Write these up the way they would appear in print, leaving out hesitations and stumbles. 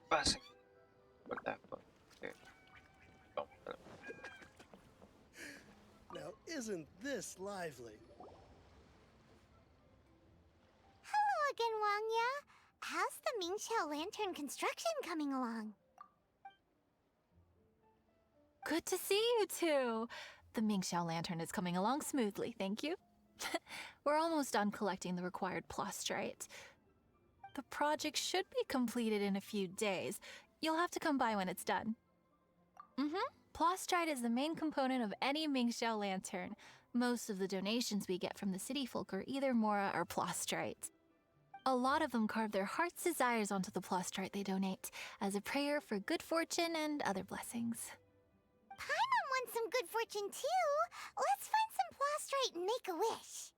pasen, ¿verdad? Porque no, pero Now, isn't this lively? Hello again, Wangya. How's the Mingxiao lantern construction coming along? Good to see you two. The Mingxiao lantern is coming along smoothly, thank you. We're almost done collecting the required plastrite. The project should be completed in a few days. You'll have to come by when it's done. Plastrite is the main component of any Mingxiao lantern. Most of the donations we get from the city folk are either mora or plastrite. A lot of them carve their heart's desires onto the plastrite they donate, as a prayer for good fortune and other blessings. Paimon wants some good fortune too. Let's find some plastrite and make a wish.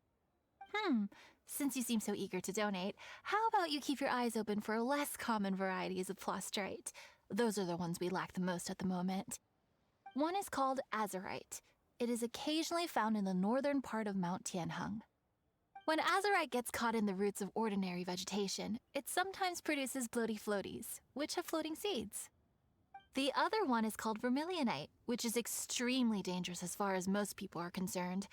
Since you seem so eager to donate, how about you keep your eyes open for less common varieties of plastrite? Those are the ones we lack the most at the moment. One is called azurite. It is occasionally found in the northern part of Mount Tianheng. When azurite gets caught in the roots of ordinary vegetation, it sometimes produces bloaty floaties, which have floating seeds. The other one is called vermilionite, which is extremely dangerous as far as most people are concerned.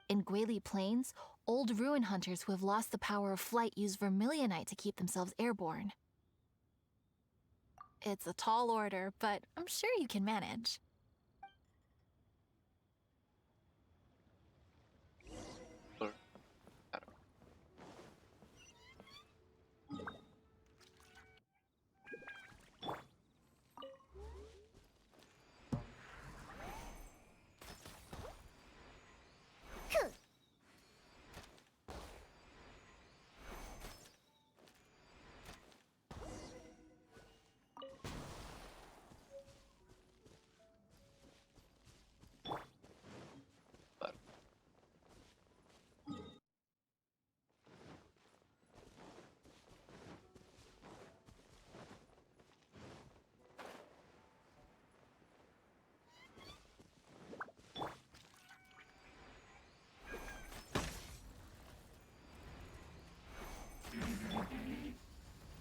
In Guili Plains, old ruin hunters who have lost the power of flight use vermilionite to keep themselves airborne. It's a tall order, but I'm sure you can manage. claro.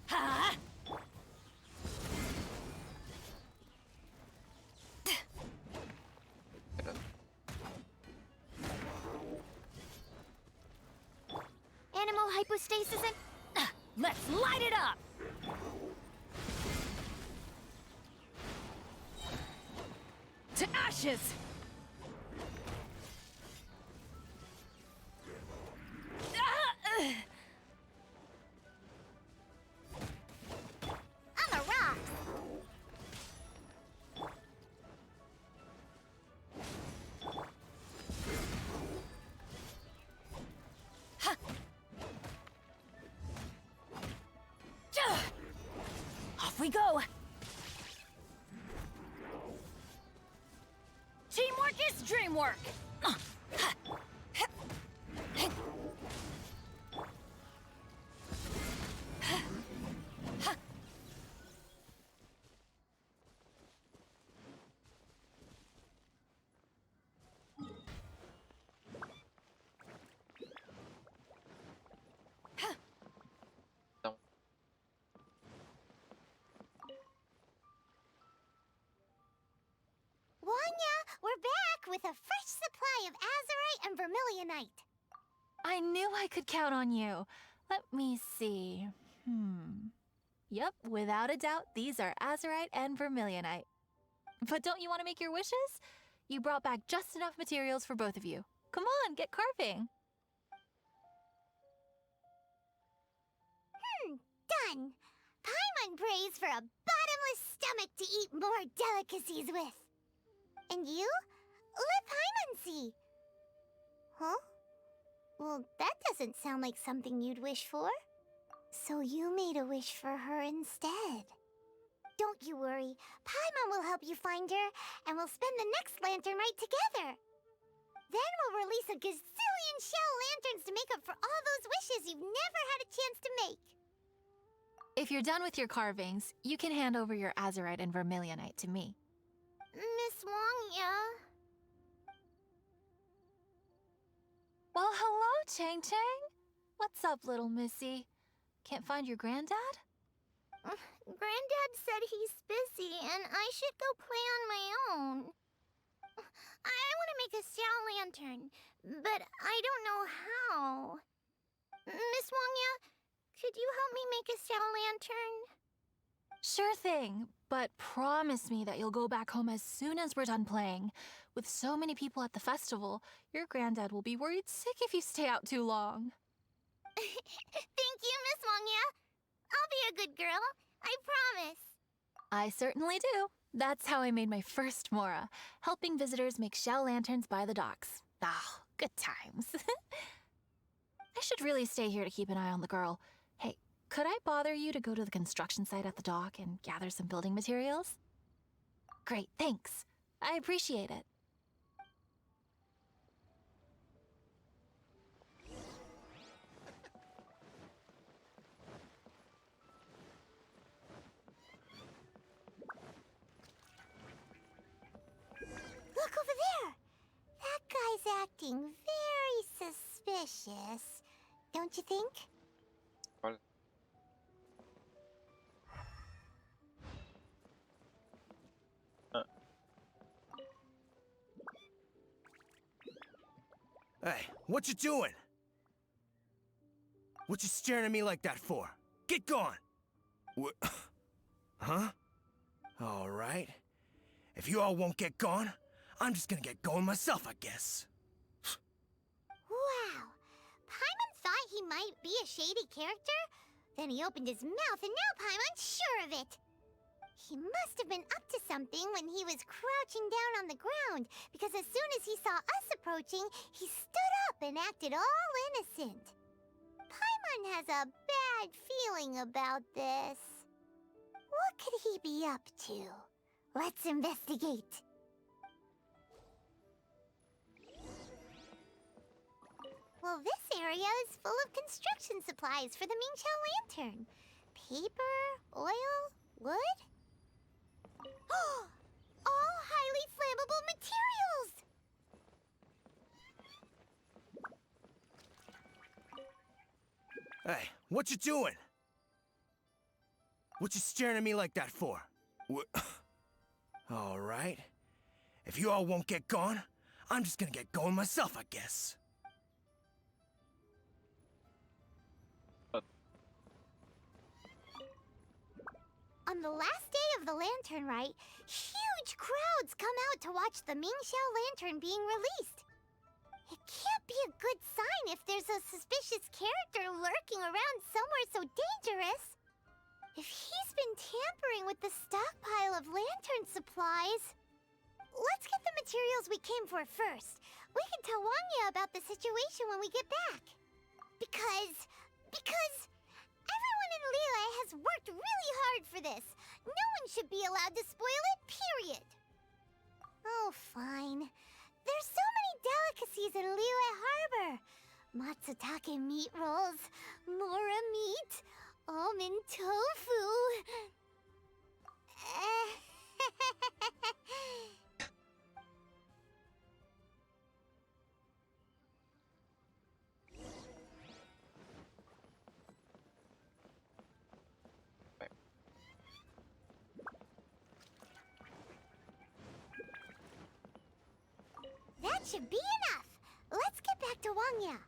Huh. Claro. Pero Animal hypostasis and... Let's light it up! To ashes! On the rocks! Off we go! Teamwork is dreamwork! não. Wanya, we're back with a fresh supply of azurite and vermilionite. I knew I could count on you. Let me see. Yep, without a doubt, these are azurite and vermilionite. But don't you want to make your wishes? You brought back just enough materials for both of you. Come on, get carving. Done. Paimon prays for a bottomless stomach to eat more delicacies with. And you? Let Paimon see. Huh? Well, that doesn't sound like something you'd wish for. So you made a wish for her instead. Don't you worry. Paimon will help you find her, and we'll spend the next lantern right together. Then we'll release a gazillion shell lanterns to make up for all those wishes you've never had a chance to make. If you're done with your carvings, you can hand over your azurite and vermilionite to me. Miss Wangya. Well, hello, Chang Chang. What's up, little missy? Can't find your granddad? Granddad said he's busy and I should go play on my own. I want to make a sail lantern, but I don't know how. Miss Wangya, could you help me make a sail lantern? Sure thing, but promise me that you'll go back home as soon as we're done playing. With so many people at the festival, your granddad will be worried sick if you stay out too long. Thank you, Miss Wangya. I'll be a good girl. I promise. I certainly do. That's how I made my first Mora, helping visitors make shell lanterns by the docks. Ah, good times. I should really stay here to keep an eye on the girl. Hey, could I bother you to go to the construction site at the dock and gather some building materials? Great, thanks. I appreciate it. Look over there. That guy's acting very suspicious. Don't you think? ¿Cuál? Hey, what you doing? What you staring at me like that for? Get gone! What? Huh? All right. If you all won't get gone, I'm just gonna get going myself, I guess. Wow. Paimon thought he might be a shady character. Then he opened his mouth and now Paimon's sure of it. He must have been up to something when he was crouching down on the ground, because as soon as he saw us approaching, he stood up and acted all innocent. Paimon has a bad feeling about this. What could he be up to? Let's investigate. Well, this area is full of construction supplies for the Mingqiao lantern. Paper, oil, wood. All highly flammable materials! Hey, what you doing? What you staring at me like that for? What? All right. If you all won't get gone, I'm just gonna get going myself, I guess. On the last day of the Lantern Rite, huge crowds come out to watch the Mingqiao lantern being released. It can't be a good sign if there's a suspicious character lurking around somewhere so dangerous. If he's been tampering with the stockpile of lantern supplies... Let's get the materials we came for first. We can tell Wangya about the situation when we get back. Because everyone in Liyue has worked really hard for this. No one should be allowed to spoil it, period. Oh, fine. There's so many delicacies in Liyue Harbor. Matsutake meat rolls, mora meat, almond tofu. That should be enough. Let's get back to Wangya.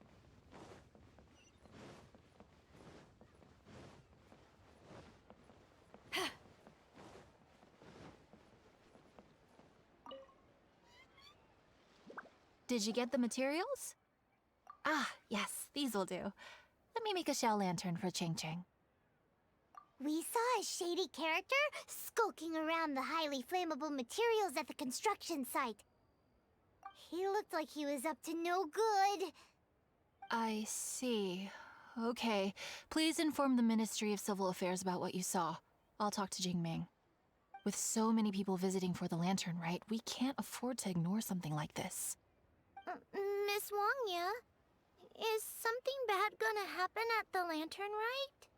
Did you get the materials? Ah, yes, these will do. Let me make a shell lantern for Ching Ching. We saw a shady character skulking around the highly flammable materials at the construction site. He looked like he was up to no good. I see. Okay, please inform the Ministry of Civil Affairs about what you saw. I'll talk to Jingming. With so many people visiting for the Lantern Rite, we can't afford to ignore something like this. Miss Wangya, is something bad gonna happen at the Lantern Rite?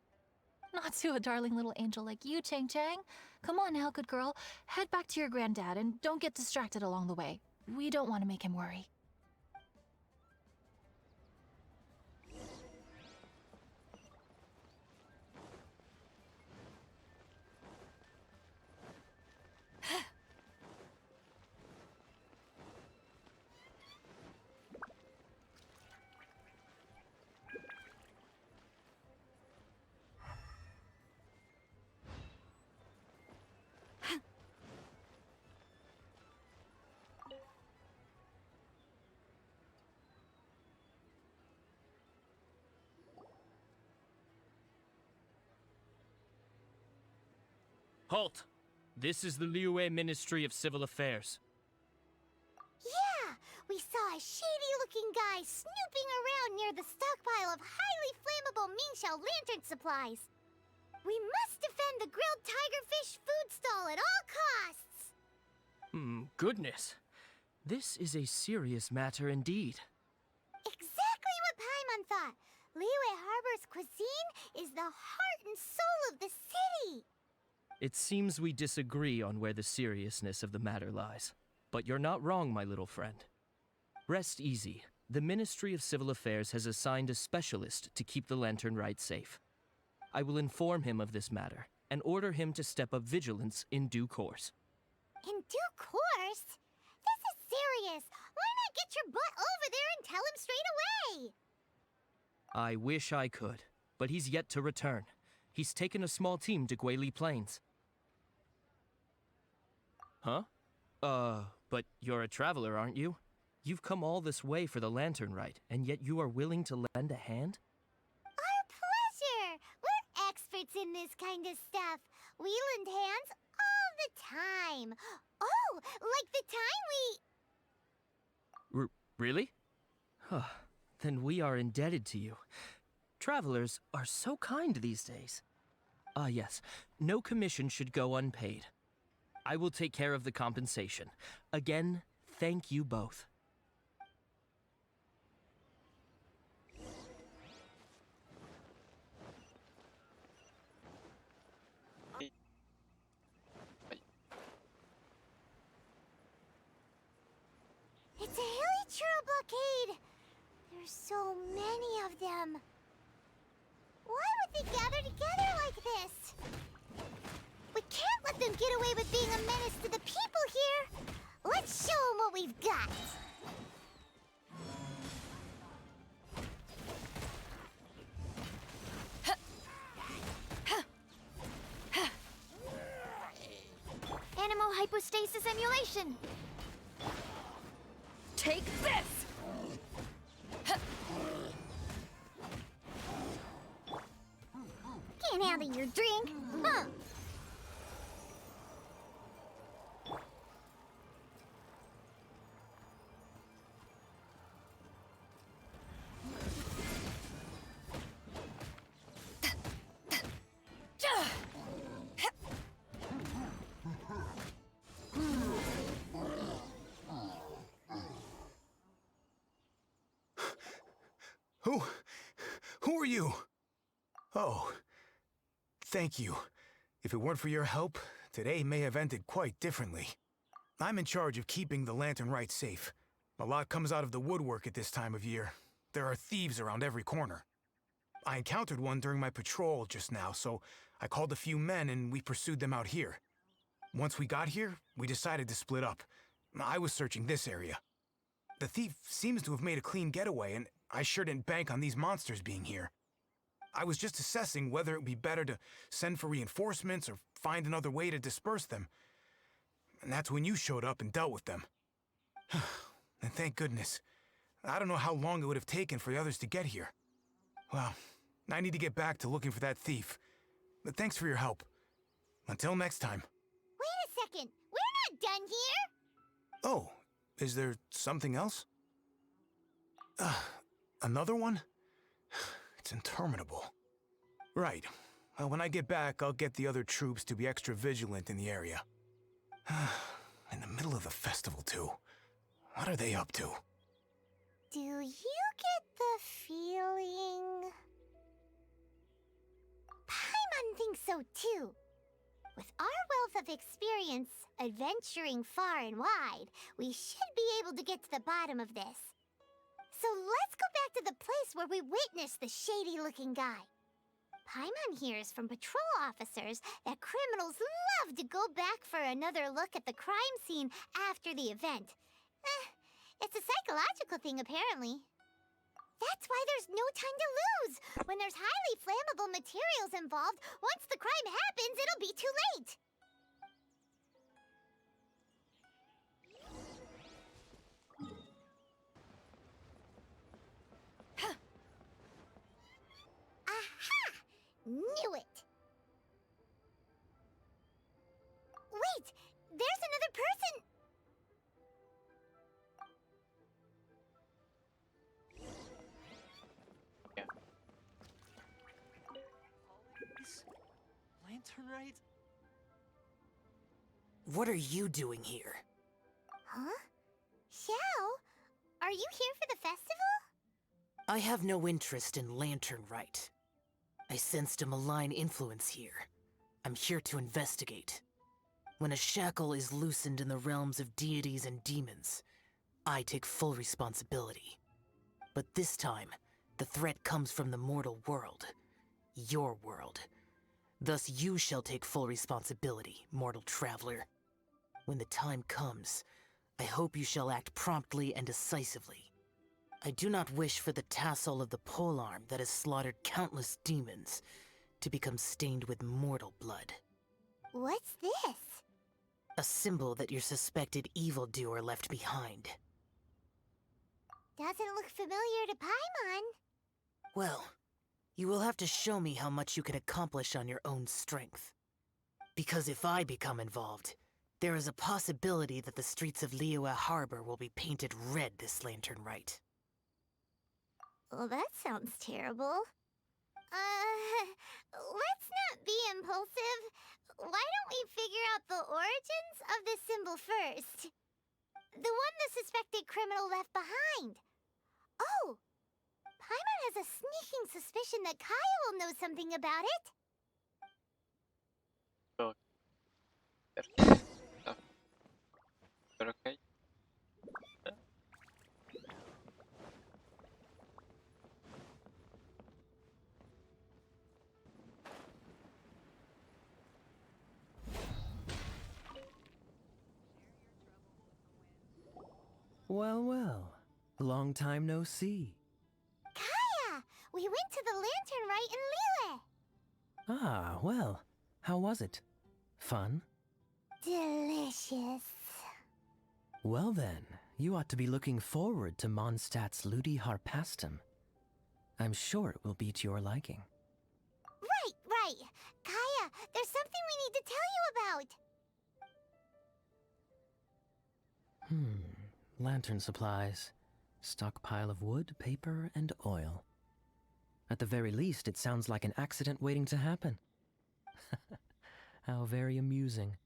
Not to a darling little angel like you, Chang Chang. Come on now, good girl. Head back to your granddad and don't get distracted along the way. We don't want to make him worry. Halt! This is the Liyue Ministry of Civil Affairs. Yeah, we saw a shady-looking guy snooping around near the stockpile of highly flammable Mingxiao lantern supplies. We must defend the grilled tigerfish food stall at all costs! Goodness. This is a serious matter indeed. Exactly what Paimon thought. Liyue Harbor's cuisine is the heart and soul of the city. It seems we disagree on where the seriousness of the matter lies. But you're not wrong, my little friend. Rest easy. The Ministry of Civil Affairs has assigned a specialist to keep the Lantern Rite safe. I will inform him of this matter and order him to step up vigilance in due course. In due course? This is serious. Why not get your butt over there and tell him straight away? I wish I could, but he's yet to return. He's taken a small team to Guili Plains. Huh? But you're a traveler, aren't you? You've come all this way for the Lantern Rite, and yet you are willing to lend a hand? Our pleasure! We're experts in this kind of stuff. We lend hands all the time. Oh, like the time we... Really? Huh. Then we are indebted to you. Travelers are so kind these days. Ah, yes. No commission should go unpaid. I will take care of the compensation. Again, thank you both. It's a hilly churro blockade. There's so many of them. Why would they gather together like this? We can't let them get away with being a menace to the people here. Let's show them what we've got. Animo hypostasis emulation. Take this! Can't handle your drink, huh? Who are you? Oh, thank you. If it weren't for your help, today may have ended quite differently. I'm in charge of keeping the Lantern Rite safe. A lot comes out of the woodwork at this time of year. There are thieves around every corner. I encountered one during my patrol just now, so I called a few men and we pursued them out here. Once we got here, we decided to split up. I was searching this area. The thief seems to have made a clean getaway, and I sure didn't bank on these monsters being here. I was just assessing whether it would be better to send for reinforcements or find another way to disperse them. And that's when you showed up and dealt with them. And thank goodness. I don't know how long it would have taken for the others to get here. Well, I need to get back to looking for that thief. But thanks for your help. Until next time. Wait a second. We're not done here. Oh, is there something else? Another one? It's interminable. Right. Well, when I get back, I'll get the other troops to be extra vigilant in the area. In the middle of the festival, too. What are they up to? Do you get the feeling... Paimon thinks so, too. With our wealth of experience, adventuring far and wide, we should be able to get to the bottom of this. So let's go back to the place where we witnessed the shady-looking guy. Paimon hears from patrol officers that criminals love to go back for another look at the crime scene after the event. It's a psychological thing, apparently. That's why there's no time to lose. When there's highly flammable materials involved, once the crime happens, it'll be too late. Aha! Knew it! Please? Lantern right? What are you doing here? Huh? Xiao, are you here for the festival? I have no interest in lantern right. I sensed a malign influence here. I'm here to investigate. When a shackle is loosened in the realms of deities and demons, I take full responsibility. But this time, the threat comes from the mortal world. Your world. Thus you shall take full responsibility, mortal traveler. When the time comes, I hope you shall act promptly and decisively. I do not wish for the tassel of the polearm that has slaughtered countless demons to become stained with mortal blood. What's this? A symbol that your suspected evildoer left behind. Doesn't look familiar to Paimon. Well, you will have to show me how much you can accomplish on your own strength. Because if I become involved, there is a possibility that the streets of Liyue Harbor will be painted red this lantern right. Well, that sounds terrible. Let's not be impulsive. Why don't we figure out the origins of this symbol first? The one the suspected criminal left behind. Oh! Paimon has a sneaking suspicion that Kaya will know something about it. Pero ok. Well, well. Long time no see. Kaya! We went to the lantern right in Liyue. Ah, well. How was it? Fun? Delicious. Well then, you ought to be looking forward to Mondstadt's Ludi Harpastum. I'm sure it will be to your liking. Right. Kaya, there's something we need to tell you about. Lantern supplies. Stockpile of wood, paper, and oil. At the very least, it sounds like an accident waiting to happen. How very amusing.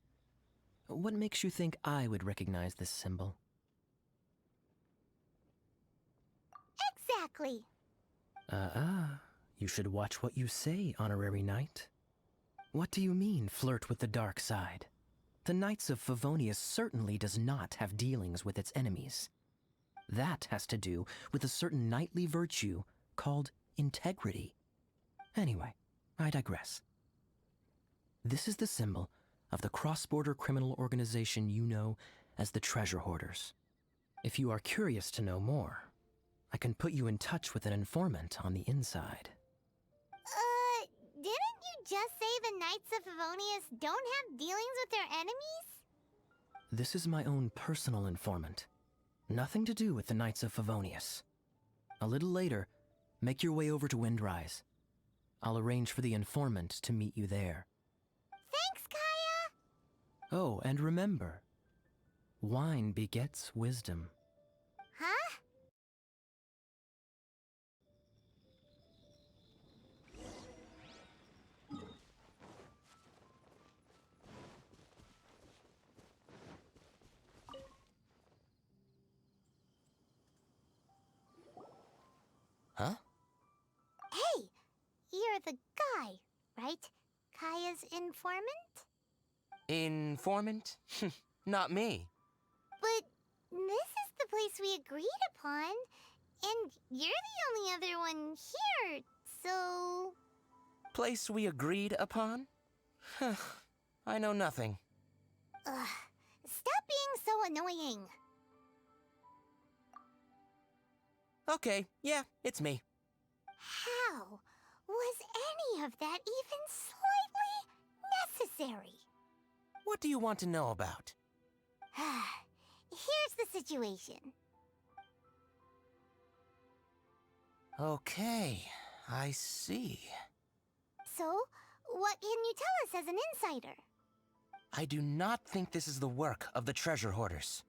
What makes you think I would recognize this symbol? Exactly. You should watch what you say, honorary knight. What do you mean, flirt with the dark side? The Knights of Favonius certainly does not have dealings with its enemies. That has to do with a certain knightly virtue called integrity. Anyway, I digress. This is the symbol of the cross-border criminal organization you know as the Treasure Hoarders. If you are curious to know more, I can put you in touch with an informant on the inside. Didn't you just say the Knights of Favonius don't have dealings with their enemies? This is my own personal informant. Nothing to do with the Knights of Favonius. A little later, make your way over to Windrise. I'll arrange for the informant to meet you there. Thanks, Kaya! Oh, and remember, wine begets wisdom. Huh? Huh? Hey, you're the guy, right? Kaya's informant? Informant? Not me. But this is the place we agreed upon, and you're the only other one here, so... Place we agreed upon? I know nothing. Ugh, stop being so annoying. Okay, yeah, it's me. How was any of that even slightly necessary? What do you want to know about? Here's the situation. Okay, I see. So, what can you tell us as an insider? I do not think this is the work of the Treasure Hoarders.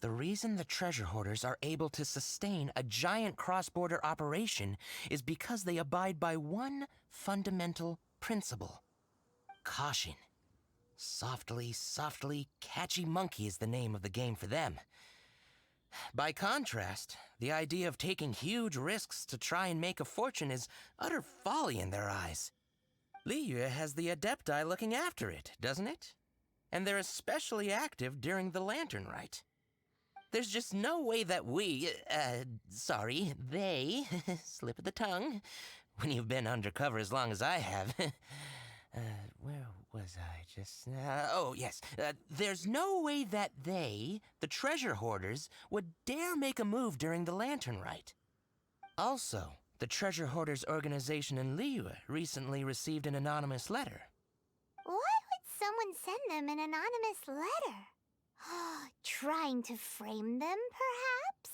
The reason the Treasure Hoarders are able to sustain a giant cross-border operation is because they abide by one fundamental principle. Caution. Softly, softly, catchy monkey is the name of the game for them. By contrast, the idea of taking huge risks to try and make a fortune is utter folly in their eyes. Liyue has the Adepti looking after it, doesn't it? And they're especially active during the Lantern Rite. There's just no way that they, slip of the tongue, when you've been undercover as long as I have. Where was I just now? Oh, yes. There's no way that they, the treasure hoarders, would dare make a move during the Lantern Rite. Also, the treasure hoarders organization in Liyue recently received an anonymous letter. Why would someone send them an anonymous letter? Trying to frame them, perhaps?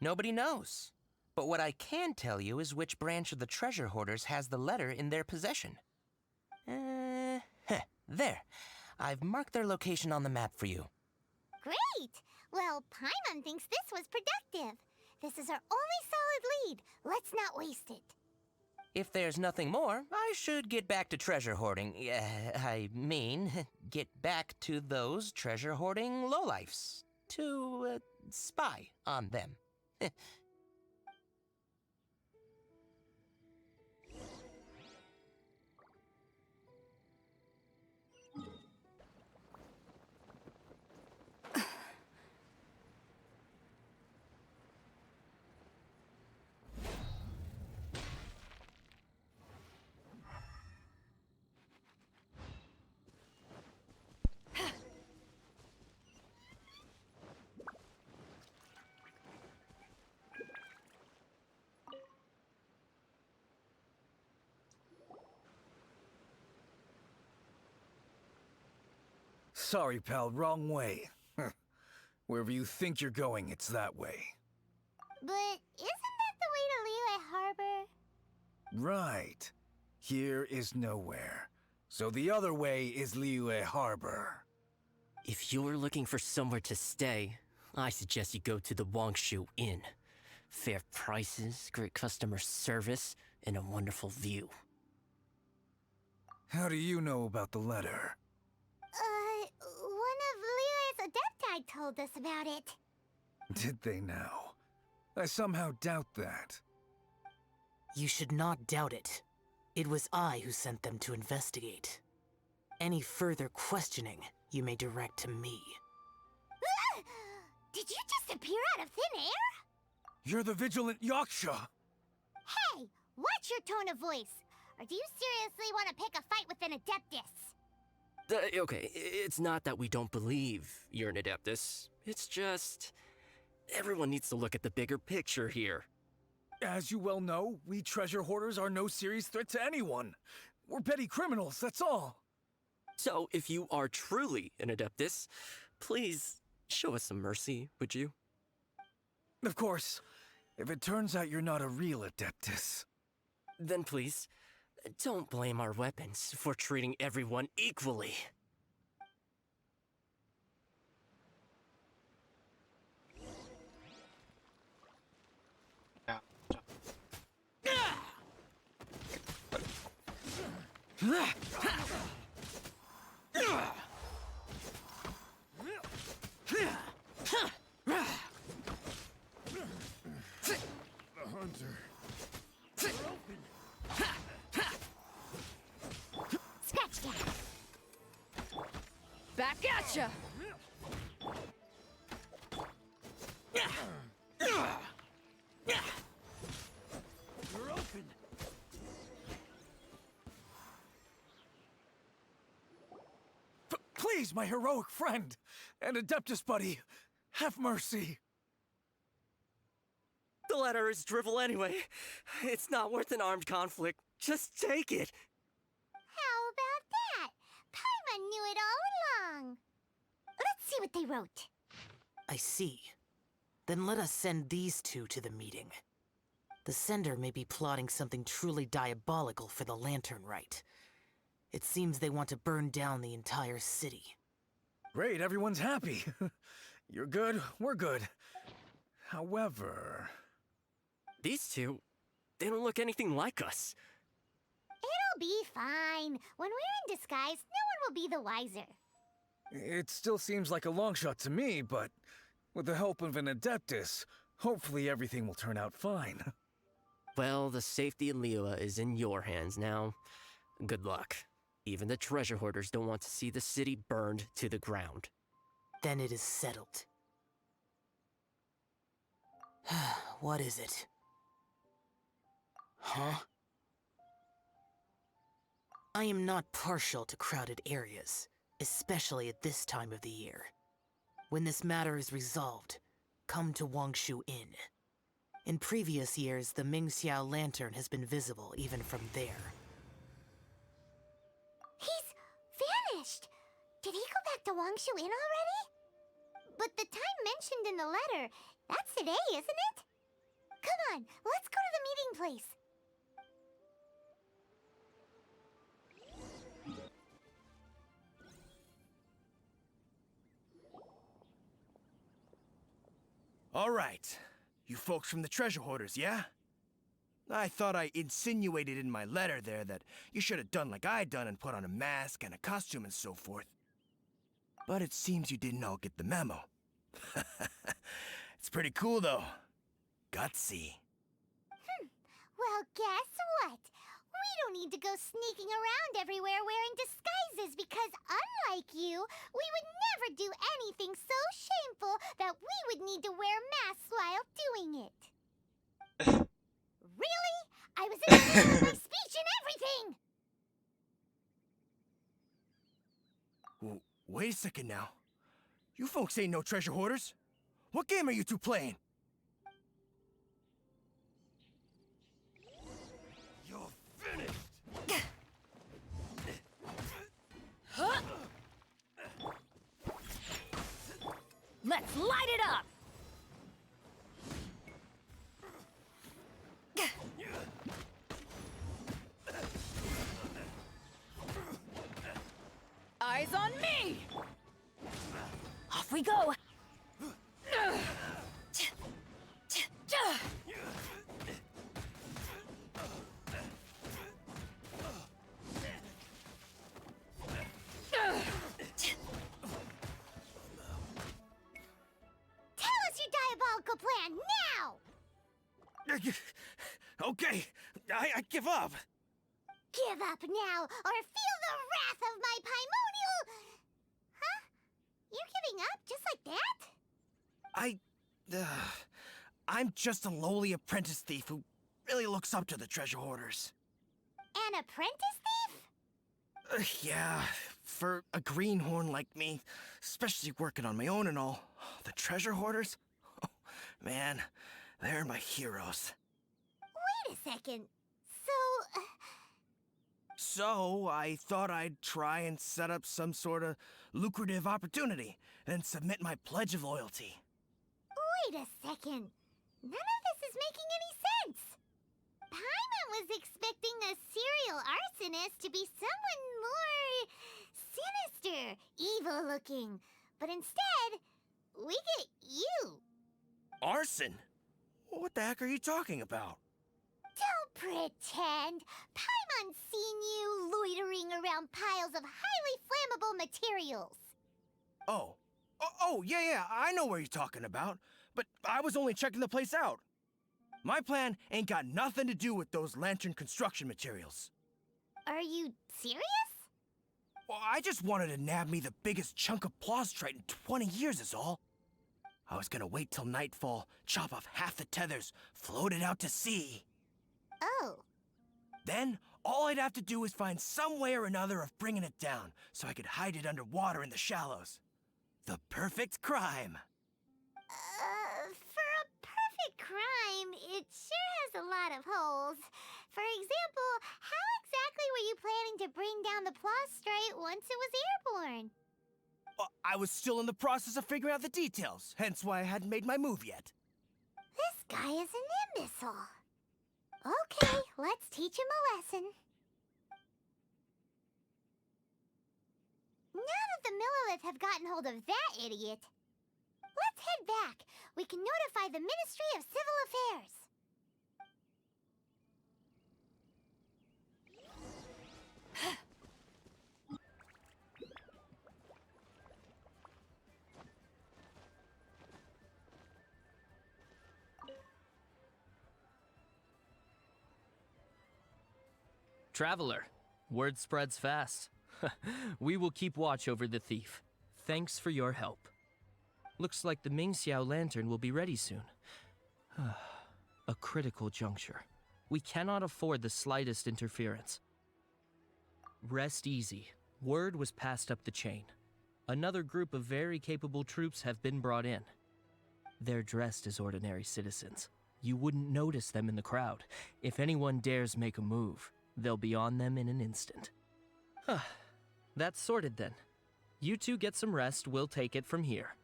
Nobody knows. But what I can tell you is which branch of the treasure hoarders has the letter in their possession. There. I've marked their location on the map for you. Great! Well, Paimon thinks this was productive. This is our only solid lead. Let's not waste it. If there's nothing more, I should get back to treasure hoarding. Get back to those treasure hoarding lowlifes. To, spy on them. Sorry, pal, wrong way. Wherever you think you're going, it's that way. But isn't that the way to Liyue Harbor? Right. Here is nowhere. So the other way is Liyue Harbor. If you're looking for somewhere to stay, I suggest you go to the Wangshu Inn. Fair prices, great customer service, and a wonderful view. How do you know about the letter? One of Liyue's Adepti told us about it. Did they now? I somehow doubt that. You should not doubt it. It was I who sent them to investigate. Any further questioning, you may direct to me. Did you just appear out of thin air? You're the vigilant Yaksha! Hey, watch your tone of voice. Or do you seriously want to pick a fight with an Adeptus? Okay, it's not that we don't believe you're an Adeptus. It's just... everyone needs to look at the bigger picture here. As you well know, we treasure hoarders are no serious threat to anyone. We're petty criminals, that's all. So, if you are truly an Adeptus, please show us some mercy, would you? Of course, if it turns out you're not a real Adeptus. Then please, don't blame our weapons for treating everyone equally. The hunter. Scratch that. Back at ya! You're open. Please, my heroic friend and Adeptus buddy, have mercy. The letter is drivel anyway. It's not worth an armed conflict. Just take it. How about that? Paimon knew it all along. Let's see what they wrote. I see. Then let us send these two to the meeting. The sender may be plotting something truly diabolical for the Lantern Rite. It seems they want to burn down the entire city. Great, everyone's happy. You're good, we're good. However... These two, they don't look anything like us. It'll be fine. When we're in disguise, no one will be the wiser. It still seems like a long shot to me, but with the help of an Adeptus, hopefully everything will turn out fine. Well, the safety of Liyue is in your hands now. Good luck. Even the treasure hoarders don't want to see the city burned to the ground. Then it is settled. What is it? Huh? I am not partial to crowded areas, especially at this time of the year. When this matter is resolved, come to Wangshu Inn. In previous years, the Mingxiao lantern has been visible even from there. He's vanished! Did he go back to Wangshu Inn already? But the time mentioned in the letter, that's today, isn't it? Come on, let's go to the meeting place. All right. You folks from the treasure hoarders, yeah? I thought I insinuated in my letter there that you should have done like I done and put on a mask and a costume and so forth. But it seems you didn't all get the memo. It's pretty cool, though. Gutsy. Well, guess what? We don't need to go sneaking around everywhere wearing disguises because, unlike you, we would never do anything so shameful that we would need to wear masks while doing it. Really? I was in the middle of my speech and everything! Wait a second now. You folks ain't no treasure hoarders. What game are you two playing? You're finished! Let's light it up! Eyes on me! Off we go! Tell us your diabolical plan, now! Okay, I give up. Give up now, or feel the wrath of my primordial... Huh? You're giving up just like that? I'm just a lowly apprentice thief who really looks up to the treasure hoarders. An apprentice thief? Yeah, for a greenhorn like me, especially working on my own and all, the treasure hoarders? Oh, man, they're my heroes. Wait a second. So, I thought I'd try and set up some sort of lucrative opportunity, and submit my pledge of loyalty. Wait a second. None of this is making any sense. Paimon was expecting a serial arsonist to be someone more sinister, evil-looking. But instead, we get you. Arson? What the heck are you talking about? Don't pretend. Paimon's seen you loitering around piles of highly flammable materials. Oh, yeah, I know what you're talking about. But I was only checking the place out. My plan ain't got nothing to do with those lantern construction materials. Are you serious? Well, I just wanted to nab me the biggest chunk of plaustrite in 20 years is all. I was gonna wait till nightfall, chop off half the tethers, float it out to sea. Oh. Then, all I'd have to do is find some way or another of bringing it down, so I could hide it underwater in the shallows. The perfect crime. For a perfect crime, it sure has a lot of holes. For example, how exactly were you planning to bring down the plaustrite once it was airborne? I was still in the process of figuring out the details, hence why I hadn't made my move yet. This guy is an imbecile. Okay, let's teach him a lesson. Now that the Millilith have gotten hold of that idiot, let's head back. We can notify the Ministry of Civil Affairs. Traveler, word spreads fast. We will keep watch over the thief. Thanks for your help. Looks like the Mingxiao lantern will be ready soon. A critical juncture. We cannot afford the slightest interference. Rest easy. Word was passed up the chain. Another group of very capable troops have been brought in. They're dressed as ordinary citizens. You wouldn't notice them in the crowd. If anyone dares make a move, they'll be on them in an instant. That's sorted then. You two get some rest, we'll take it from here.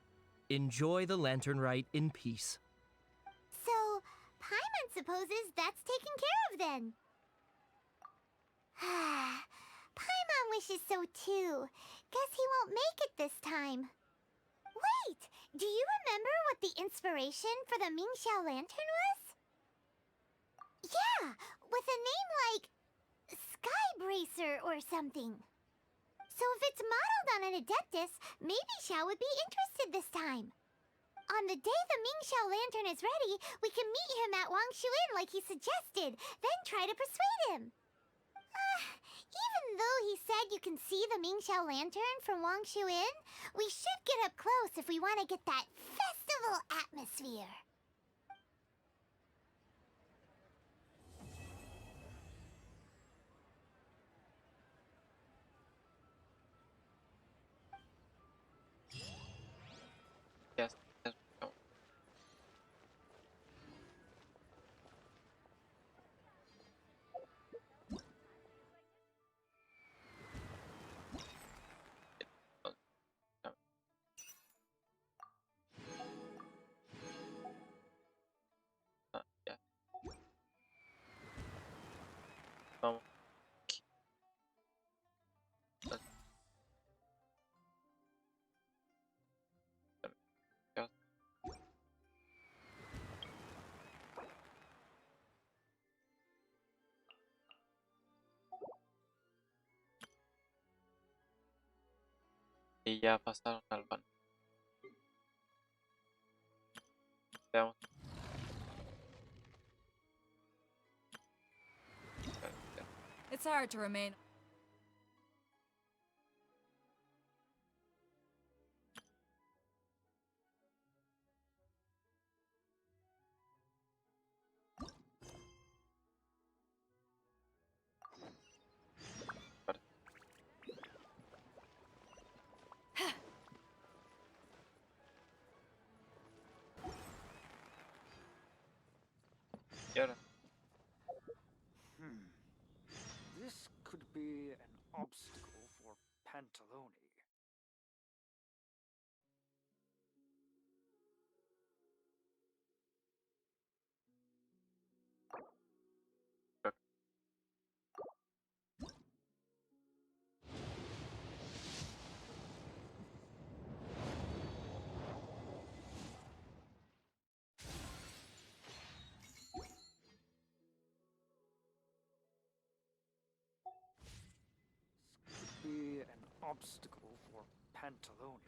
Enjoy the lantern rite in peace. So, Paimon supposes that's taken care of then. Paimon wishes so too. Guess he won't make it this time. Wait! Do you remember what the inspiration for the Mingxiao lantern was? Yeah! With a name like... Skybracer or something. So if it's modeled on an Adeptus, maybe Xiao would be interested this time. On the day the Mingxiao lantern is ready, we can meet him at Wangshu Inn like he suggested, then try to persuade him. Even though he said you can see the Mingxiao lantern from Wangshu Inn, we should get up close if we want to get that festival atmosphere. Yes, yes, no. Yeah. Vamos. Y ya pasaron al van. Veamos. It's hard to remain. Y ahora. This could be an obstacle for Pantalone. Be an obstacle for Pantalone.